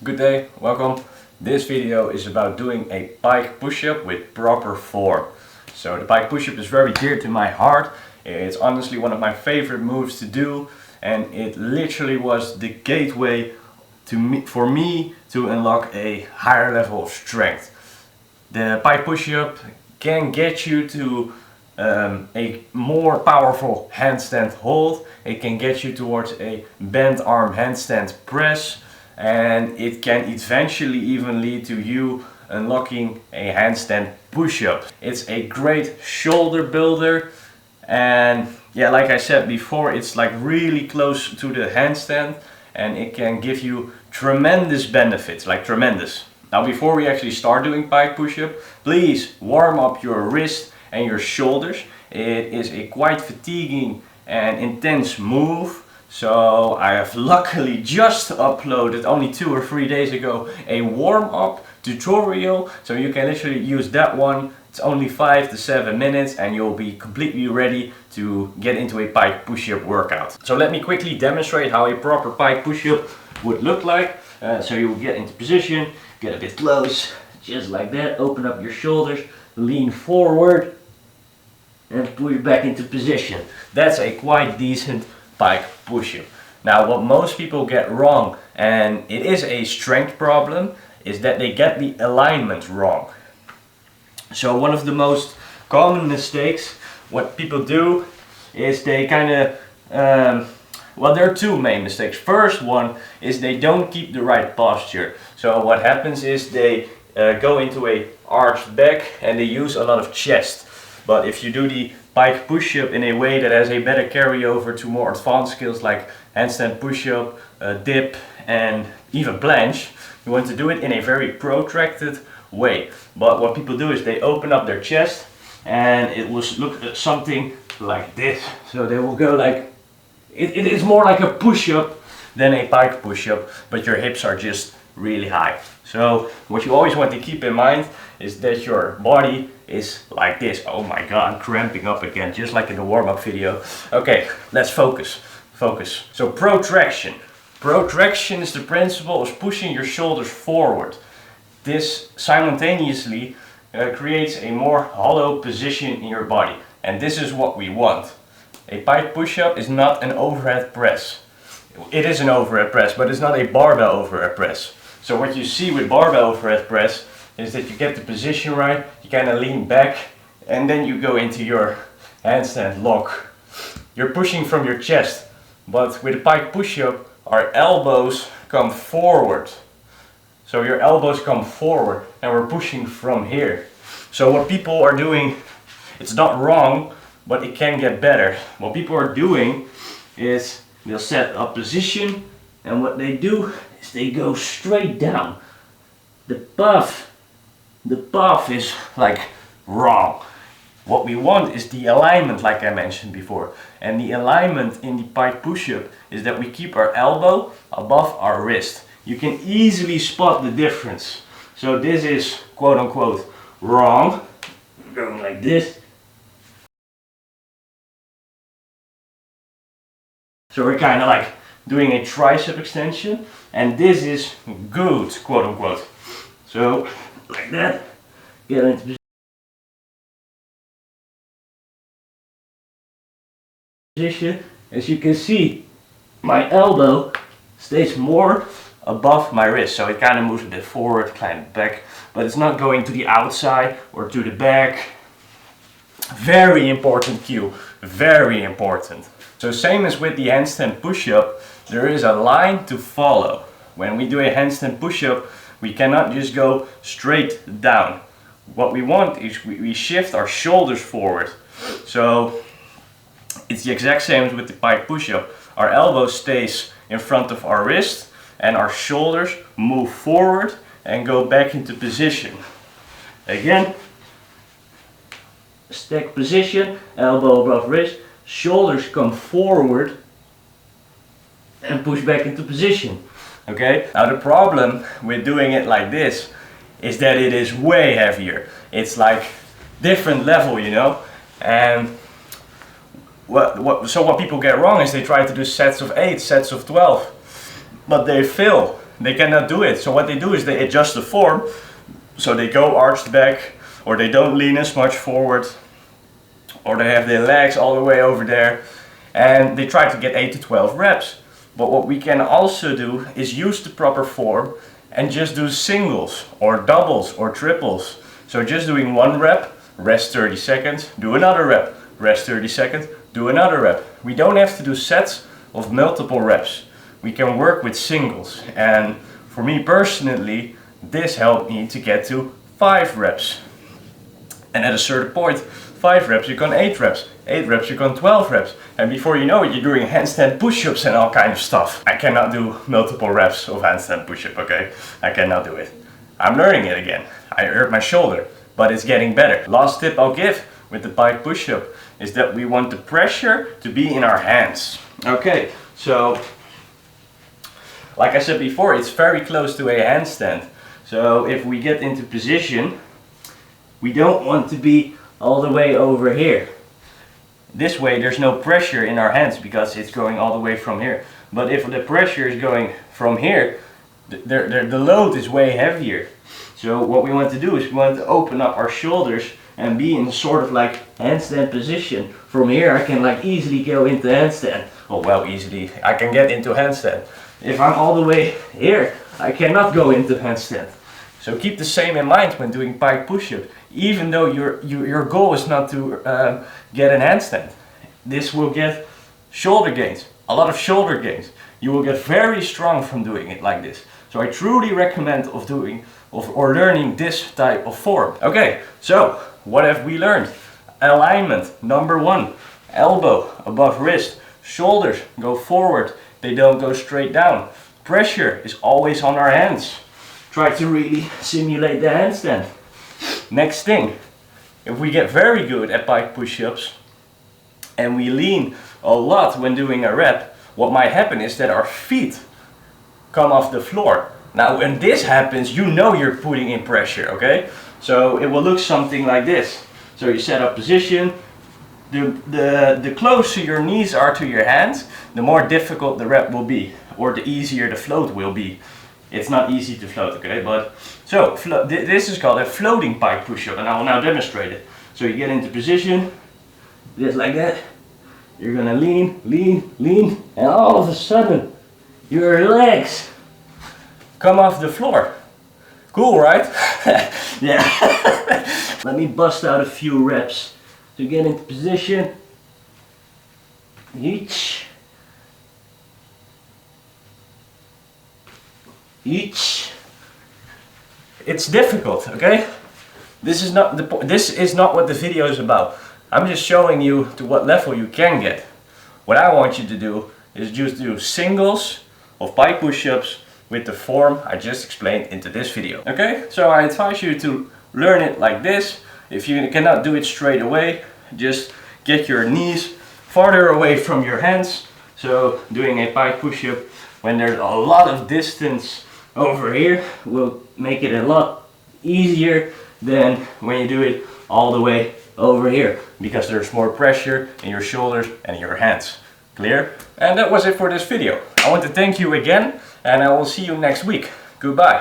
Good day, welcome. This video is about doing a pike push-up with proper form. So the pike push-up is very dear to my heart. It's honestly one of my favorite moves to do, and it literally was the gateway for me to unlock a higher level of strength. The pike push-up can get you to a more powerful handstand hold. It can get you towards a bent arm handstand press, and it can eventually even lead to you unlocking a handstand push-up. It's a great shoulder builder, and yeah, like I said before, it's like really close to the handstand, and it can give you tremendous benefits, like tremendous. Now before we actually start doing pike push-up, please warm up your wrist and your shoulders. It is a quite fatiguing and intense move. So I have luckily just uploaded only 2 or 3 days ago a warm-up tutorial, so you can literally use that one. It's only 5 to 7 minutes and you'll be completely ready to get into a pike push-up workout. So let me quickly demonstrate how a proper pike push-up would look like. So you will get into position, get a bit close, just like that, open up your shoulders, lean forward and push back into position. That's a quite decent pike push-up. Now what most people get wrong, and it is a strength problem, is that they get the alignment wrong. So one of the most common mistakes what people do is they kind of well, there are two main mistakes. First one is they don't keep the right posture. So what happens is they go into a arched back and they use a lot of chest. But if you do the pike push-up in a way that has a better carryover to more advanced skills like handstand push-up, dip and even planche, you want to do it in a very protracted way. But what people do is they open up their chest and it will look at something like this. So they will go like, it is more like a push-up than a pike push-up, but your hips are just really high. So what you always want to keep in mind is that your body is like this. Oh my god, I'm cramping up again, just like in the warm-up video. Okay, let's focus. So protraction. Protraction is the principle of pushing your shoulders forward. This simultaneously creates a more hollow position in your body. And this is what we want. A pike push-up is not an overhead press. It is an overhead press, but it's not a barbell overhead press. So what you see with barbell overhead press is that you get the position right, you kind of lean back, and then you go into your handstand lock. You're pushing from your chest, but with a pike push-up, our elbows come forward. So your elbows come forward, and we're pushing from here. So what people are doing, it's not wrong, but it can get better. What people are doing is they'll set a position, and what they do is they go straight down. The path is like wrong. What we want is the alignment, like I mentioned before. And the alignment in the pike push-up is that we keep our elbow above our wrist. You can easily spot the difference. So this is quote unquote wrong. Going like this. So we're kind of like doing a tricep extension, and this is good, quote unquote. So like that, get into position. As you can see, my elbow stays more above my wrist, so it kind of moves a bit forward, kind of back, but it's not going to the outside or to the back. Very important cue, very important. So same as with the handstand push-up, there is a line to follow. When we do a handstand push-up, we cannot just go straight down. What we want is we shift our shoulders forward. So it's the exact same as with the pike push-up. Our elbow stays in front of our wrist and our shoulders move forward and go back into position. Again, stack position, elbow above wrist, shoulders come forward and push back into position. Okay, now the problem with doing it like this is that it is way heavier. It's like different level, you know. And what people get wrong is they try to do sets of 8, sets of 12, but they fail. they cannot do it. So what they do is they adjust the form, so they go arched back, or they don't lean as much forward, or they have their legs all the way over there, and they try to get 8 to 12 reps. But what we can also do is use the proper form and just do singles or doubles or triples. So just doing 1 rep, rest 30 seconds, do another rep, rest 30 seconds, do another rep. We don't have to do sets of multiple reps. We can work with singles, and for me personally, this helped me to get to 5 reps. And at a certain point, 5 reps, you've gone 8 reps. 8 reps, you've gone 12 reps. And before you know it, you're doing handstand push-ups and all kind of stuff. I cannot do multiple reps of handstand push-up, okay? I cannot do it. I'm learning it again. I hurt my shoulder, but it's getting better. Last tip I'll give with the pike push-up is that we want the pressure to be in our hands. Okay, so like I said before, it's very close to a handstand. So if we get into position, we don't want to be all the way over here. This way there's no pressure in our hands because it's going all the way from here. But if the pressure is going from here, the load is way heavier. So what we want to do is we want to open up our shoulders and be in sort of like handstand position. From here I can like easily go into handstand. Oh well, easily. I can get into handstand. If I'm all the way here, I cannot go into handstand. So keep the same in mind when doing pike push-up. Even though your goal is not to get an handstand. This will get shoulder gains, a lot of shoulder gains. You will get very strong from doing it like this. So I truly recommend or learning this type of form. Okay, so what have we learned? Alignment, number 1. Elbow above wrist. Shoulders go forward, they don't go straight down. Pressure is always on our hands. Try to really simulate the handstand. Next thing, if we get very good at pike push-ups and we lean a lot when doing a rep, what might happen is that our feet come off the floor. Now when this happens, you know you're putting in pressure, okay? So it will look something like this. So you set up position, the closer your knees are to your hands, the more difficult the rep will be, or the easier the float will be. It's not easy to float, okay? But so this is called a floating pike push-up, and I will now demonstrate it. So you get into position, just like that. You're gonna lean, lean, lean, and all of a sudden, your legs come off the floor. Cool, right? Yeah. Let me bust out a few reps to get into position. Each. It's difficult, okay? This is not what the video is about. I'm just showing you to what level you can get. What I want you to do is just do singles of pike push-ups with the form I just explained into this video. Okay? So I advise you to learn it like this. If you cannot do it straight away, just get your knees farther away from your hands. So doing a pike push-up when there's a lot of distance over here will make it a lot easier than when you do it all the way over here, because there's more pressure in your shoulders and your hands. Clear? And that was it for this video. I want to thank you again, and I will see you next week. Goodbye.